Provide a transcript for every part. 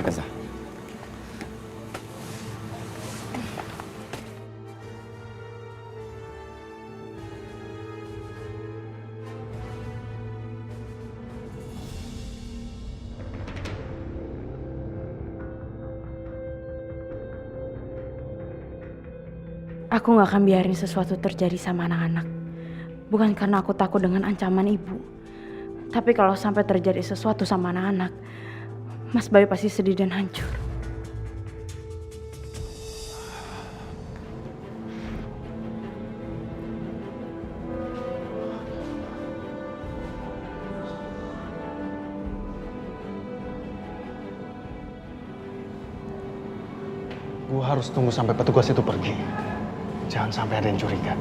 Kanza. Aku gak akan biarin sesuatu terjadi sama anak-anak. Bukan karena aku takut dengan ancaman ibu. Tapi kalau sampai terjadi sesuatu sama anak-anak, Mas Bayu pasti sedih dan hancur. Gue harus tunggu sampai petugas itu pergi. Jangan sampai ada yang curiga.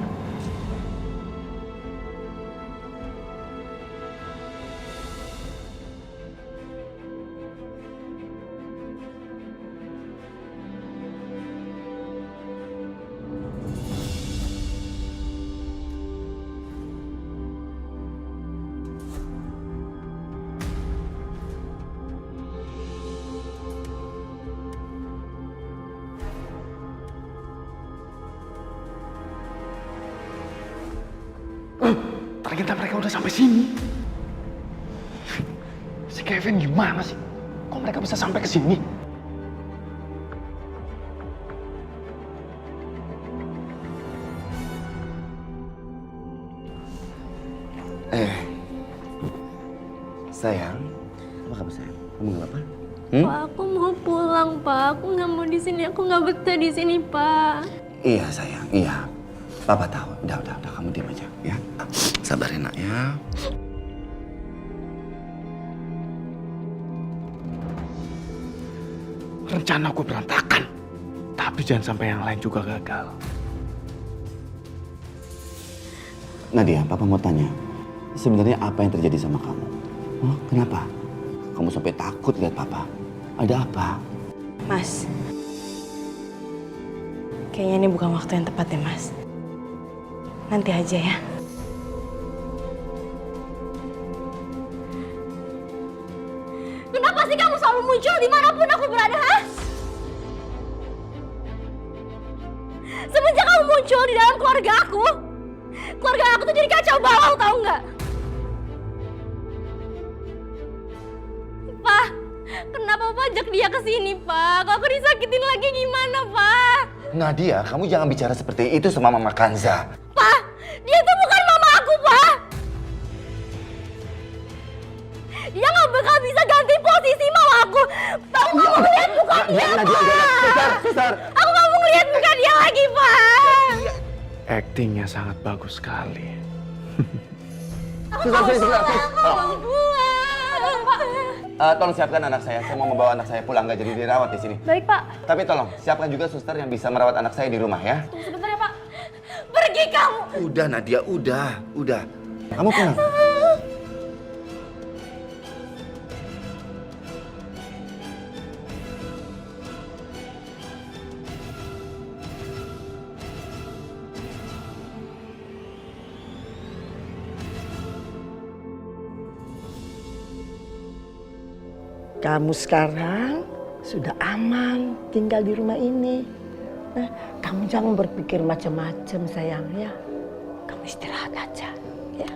Ternyata mereka udah sampai sini. Si Kevin gimana sih? Kok mereka bisa sampai ke sini? Sayang, apa kabar sayang? Kamu nggak apa-apa? Pak, aku mau pulang, Pak. Aku nggak mau di sini. Aku nggak betah di sini, Pak. Iya sayang, iya. Papa tahu. Udah, kamu diam aja, ya. Sabar nak ya. Rencana gue berantakan. Tapi jangan sampai yang lain juga gagal. Nadia, Papa mau tanya. Sebenarnya apa yang terjadi sama kamu? Kenapa? Kamu sampai takut lihat Papa. Ada apa? Mas, kayaknya ini bukan waktu yang tepat ya, Mas. Nanti aja ya. Kenapa sih kamu selalu muncul dimanapun aku berada, ha? Semenjak kamu muncul di dalam keluarga aku tuh jadi kacau balau, tahu nggak? Pak, kenapa Papa ajak dia ke sini, Pak? Kalau aku disakitin lagi gimana, Pak? Nadia, kamu jangan bicara seperti itu sama Mama Kanza. Pak, dia tuh bukan mama aku, Pak. Dia nggak bakal bisa ganti posisi mama aku. Tahu nggak mau lihat bukan dia, Pak? Susar. Aku nggak mau lihat bukan dia lagi, Pak. Aktingnya sangat bagus sekali. Aku mau pulang. Tolong siapkan anak saya mau membawa anak saya pulang, nggak jadi dirawat di sini. Baik, Pak. Tapi tolong, siapkan juga suster yang bisa merawat anak saya di rumah ya. Tunggu sebentar ya, Pak. Pergi kamu. Udah Nadia, udah. Kamu pulang. Kamu sekarang sudah aman tinggal di rumah ini. Nah, kamu jangan berpikir macam-macam sayang ya. Kamu istirahat aja ya.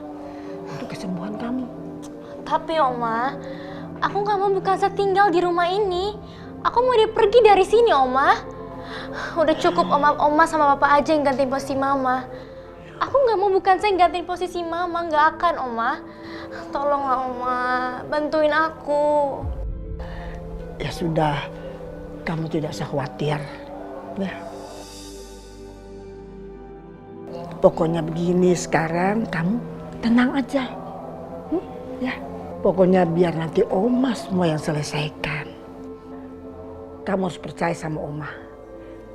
Untuk kesembuhan kamu. Tapi Oma, aku nggak mau Bukansa tinggal di rumah ini. Aku mau dia pergi dari sini, Oma. Udah cukup Oma sama Papa aja yang gantiin posisi Mama. Aku nggak mau Bukansa yang gantiin posisi Mama, nggak akan, Oma. Tolonglah Oma, bantuin aku. Ya sudah, kamu tidak usah khawatir. Ya. Pokoknya begini sekarang kamu tenang aja. Ya, pokoknya biar nanti Oma semua yang selesaikan. Kamu harus percaya sama Oma.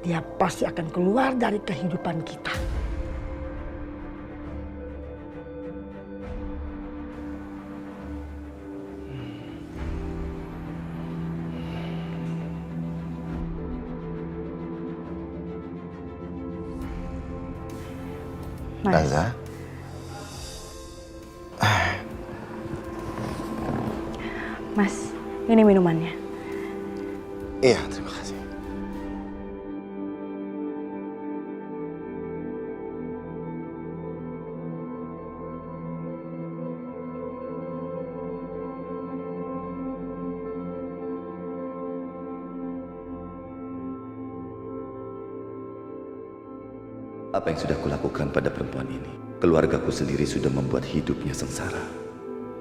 Dia pasti akan keluar dari kehidupan kita. Kanza. Mas, ini minumannya. Iya, terima kasih. Apa yang sudah kulakukan pada perempuan ini? Keluargaku sendiri sudah membuat hidupnya sengsara.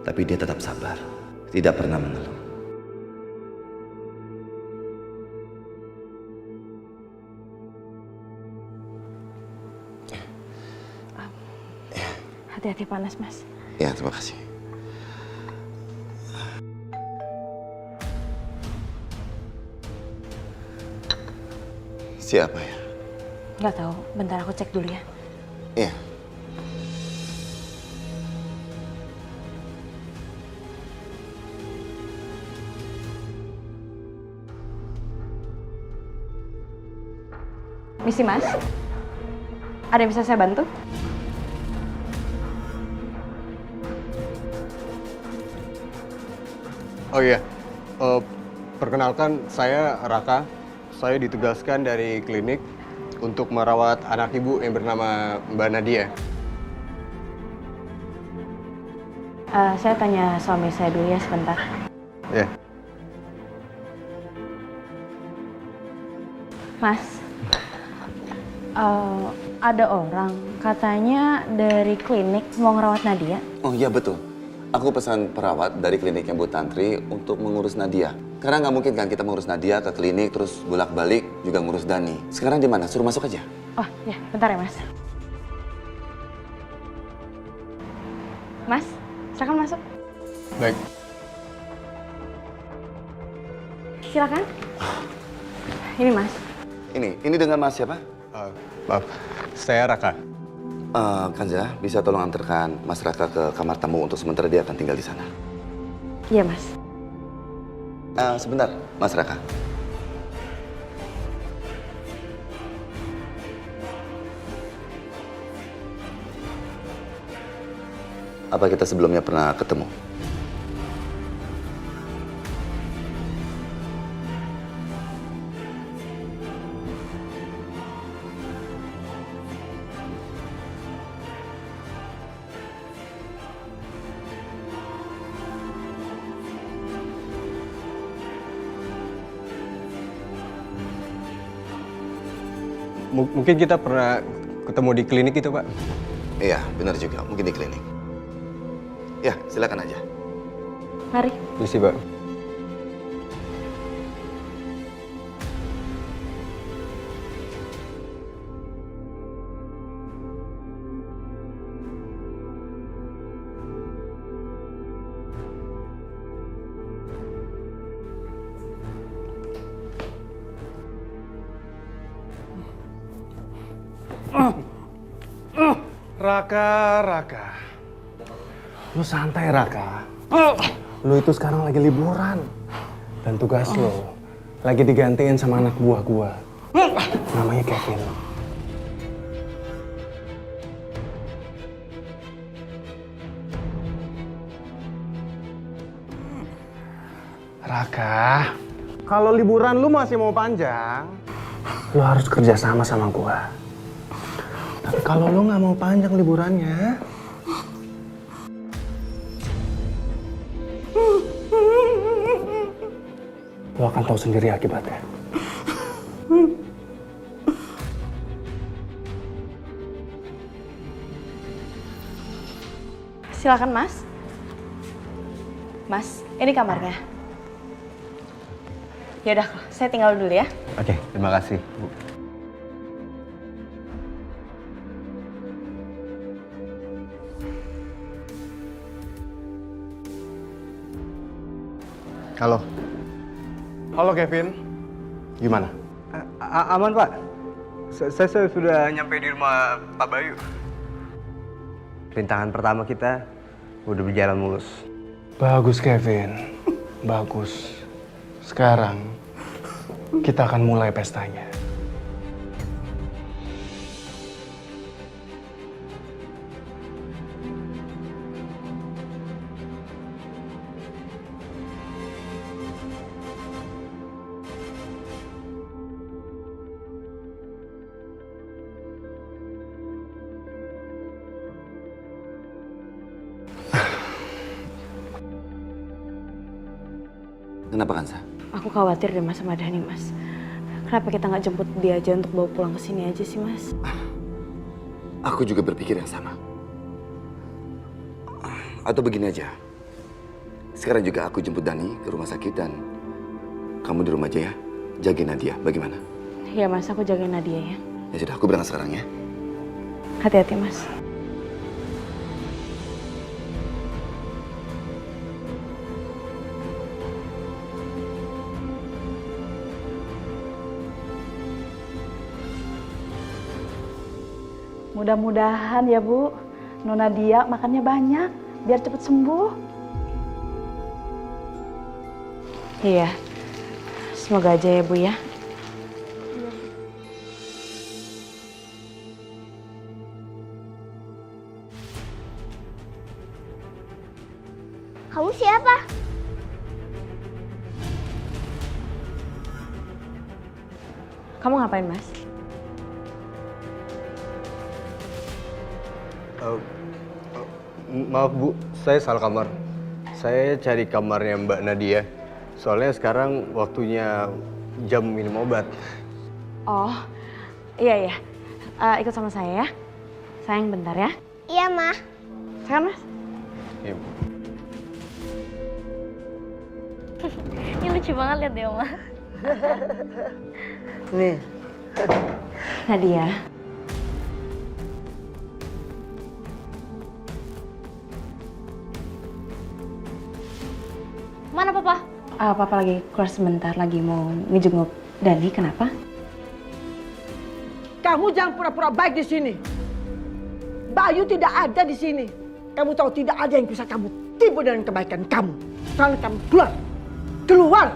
Tapi dia tetap sabar, tidak pernah mengeluh. Hati-hati panas, Mas. Ya, terima kasih. Siapa ya? Nggak tahu, bentar aku cek dulu ya. Iya. Misi, Mas. Ada yang bisa saya bantu? Oh iya, perkenalkan saya Raka. Saya ditugaskan dari klinik untuk merawat anak ibu yang bernama Mbak Nadia. Saya tanya suami saya dulu ya sebentar. Ya. Mas, ada orang katanya dari klinik mau ngerawat Nadia. Oh iya betul. Aku pesan perawat dari kliniknya Bu Tantri untuk mengurus Nadia. Karena nggak mungkin kan kita mengurus Nadia ke klinik terus bolak-balik juga ngurus Dani. Sekarang di mana? Suruh masuk aja. Oh ya, bentar ya Mas. Mas, silakan masuk. Baik. Silakan. Ini Mas. Ini dengan Mas siapa? Maaf, saya Raka. Kanza, bisa tolong antarkan Mas Raka ke kamar tamu untuk sementara dia akan tinggal di sana. Iya Mas. Sebentar, Mas Raka. Apa kita sebelumnya pernah ketemu? Mungkin kita pernah ketemu di klinik itu, Pak. Iya, benar juga. Mungkin di klinik. Ya, silakan aja. Mari. Misi, Pak. Raka. Lu santai, Raka. Lu itu sekarang lagi liburan. Dan tugas lu lagi digantiin sama anak buah gua. Namanya Kevin. Raka, kalau liburan lu masih mau panjang, lu harus kerja sama gua. Tapi kalau lo nggak mau panjang liburannya, lo akan tahu sendiri akibatnya. Silakan Mas. Mas, ini kamarnya. Ya udah, saya tinggal dulu ya. Oke, terima kasih, Bu. Halo. Halo Kevin, gimana? Aman, Pak. Saya sudah nyampe di rumah Pak Bayu. Rintangan pertama kita udah berjalan mulus. Bagus Kevin, bagus. Sekarang kita akan mulai pestanya. Kenapa Kansa? Aku khawatir deh mas sama Dani mas. Kenapa kita nggak jemput dia aja untuk bawa pulang ke sini aja sih mas? Aku juga berpikir yang sama. Atau begini aja. Sekarang juga aku jemput Dani ke rumah sakit dan kamu di rumah aja ya. Jagain Nadia, bagaimana? Ya mas, aku jagain Nadia ya. Ya sudah, aku berangkat sekarang ya. Hati-hati mas. Mudah-mudahan ya Bu, Nona Dia makannya banyak biar cepet sembuh. Iya, semoga aja ya Bu ya. Kamu siapa? Kamu ngapain mas? Maaf Bu, saya salah kamar. Saya cari kamarnya Mbak Nadia. Soalnya sekarang waktunya jam minum obat. Oh, iya. Ikut sama saya ya. Sayang bentar ya. Iya, Ma. Sayang mas. Ya, Bu. Ini lucu banget lihat deh, Oma. Nih, Nadia. Mana Papa? Papa lagi keluar sebentar, lagi mau ngejenguk Dani, kenapa? kamu jangan pura-pura baik di sini. Bayu tidak ada di sini. Kamu tahu tidak ada yang bisa kamu tipu dengan kebaikan kamu. Sekarang kamu keluar. Keluar!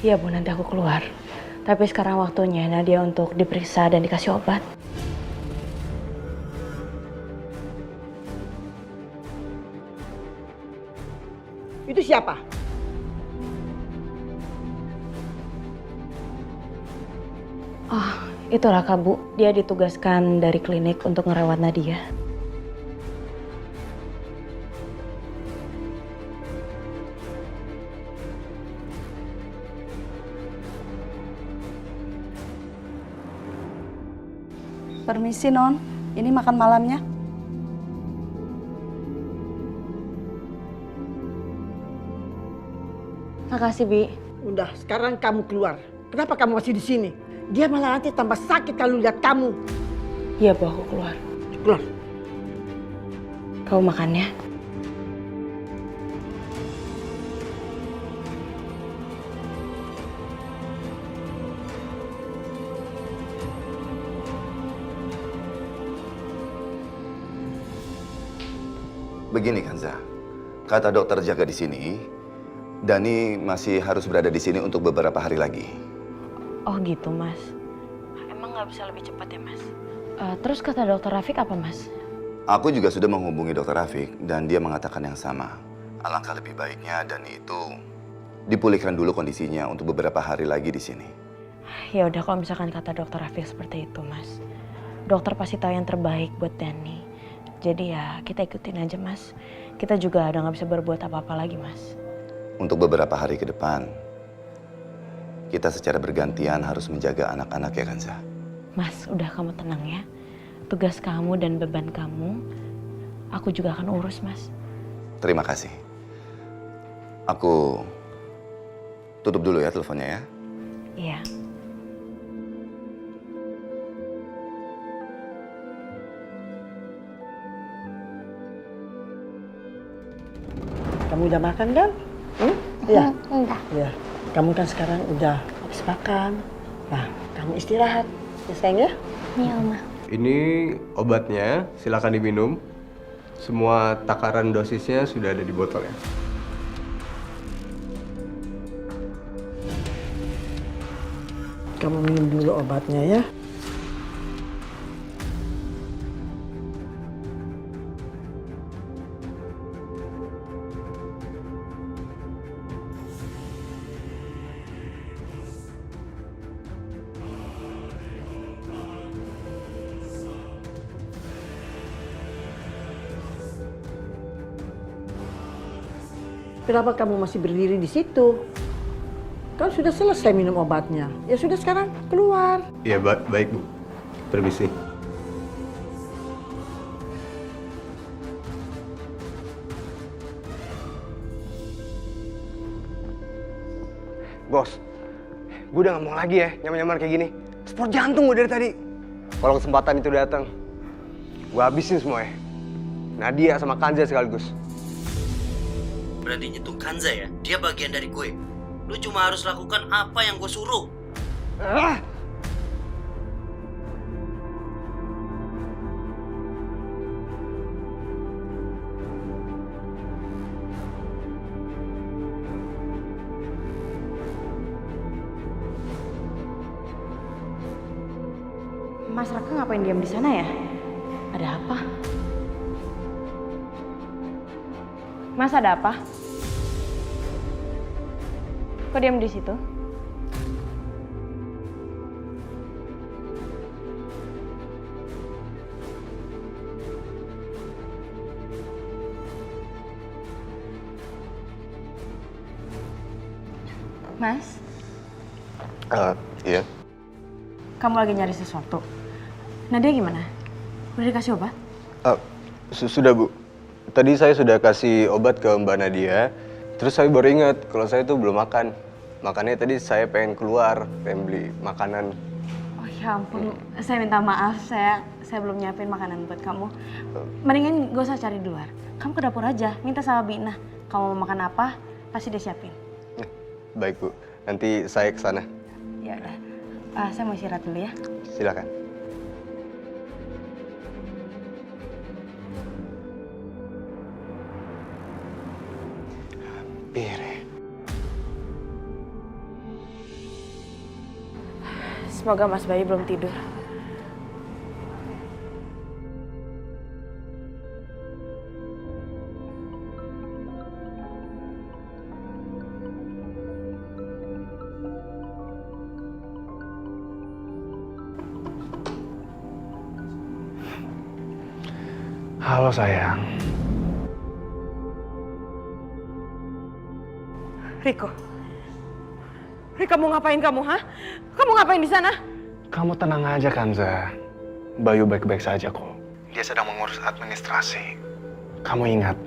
Iya Bu, nanti aku keluar. Tapi sekarang waktunya Nadia untuk diperiksa dan dikasih obat. Itu siapa? Oh, itu Raka Bu. Dia ditugaskan dari klinik untuk ngerawat Nadia. Permisi Non, ini makan malamnya. Makasih Bi. Udah, sekarang kamu keluar. Kenapa kamu masih di sini? Dia malah nanti tambah sakit kalau lihat kamu. Iya Bu, aku keluar. Keluar. Kamu makan ya. Begini Kanza, kata dokter jaga di sini, Dani masih harus berada di sini untuk beberapa hari lagi. Oh gitu Mas. Emang nggak bisa lebih cepat ya Mas? Terus kata dokter Rafiq apa Mas? Aku juga sudah menghubungi dokter Rafiq dan dia mengatakan yang sama. Alangkah lebih baiknya Dani itu dipulihkan dulu kondisinya untuk beberapa hari lagi di sini. Ya udah kalau misalkan kata dokter Rafiq seperti itu Mas. Dokter pasti tahu yang terbaik buat Dani. Jadi ya kita ikutin aja Mas. Kita juga udah nggak bisa berbuat apa-apa lagi Mas. Untuk beberapa hari ke depan, kita secara bergantian harus menjaga anak-anak ya Kanza. Mas, udah kamu tenang ya. Tugas kamu dan beban kamu, aku juga akan urus Mas. Terima kasih. Aku tutup dulu ya teleponnya ya. Iya. Kamu udah makan kan? Iya. Enggak. Iya. Kamu kan sekarang udah habis makan. Nah, kamu istirahat. Ya sayang ya? Iya, Oma. Ini obatnya, silakan diminum. Semua takaran dosisnya sudah ada di botol ya. Kamu minum dulu obatnya ya. Kenapa kamu masih berdiri di situ? Kan sudah selesai minum obatnya. Ya sudah sekarang keluar. Ya baik Bu. Permisi. Bos, gue udah gak mau lagi ya nyaman-nyaman kayak gini. Sport jantung gue dari tadi. Kalau kesempatan itu datang, gue habisin semuanya. Nadia sama Kanza sekaligus. Berani nyentuh Kanza ya? Dia bagian dari gue. Lu cuma harus lakukan apa yang gue suruh. Ah! Mas Raka ngapain diam di sana ya? Ada apa? Mas, ada apa? Kok diam di situ? Mas, Iya. kamu lagi nyari sesuatu? Nadia gimana? Udah dikasih obat? Sudah Bu. Tadi saya sudah kasih obat ke Mbak Nadia. Terus saya baru ingat kalau saya tuh belum makan. Makanya tadi saya pengen keluar, pengen beli makanan. Oh ya ampun, saya minta maaf. Saya belum nyiapin makanan buat kamu. Mendingan gak usah cari di luar. Kamu ke dapur aja, minta sama Bina. Kamu mau makan apa, pasti dia siapin. Baik Bu. Nanti saya ke sana. Ya udah. Saya mau istirahat dulu ya. Silakan. Hampir ya. Semoga Mas Bayu belum tidur. Halo sayang. Riko. Riko, mau ngapain kamu, ha? Kamu ngapain di sana? Kamu tenang aja Kanza. Bayu baik-baik saja kok. Dia sedang mengurus administrasi. Kamu ingat,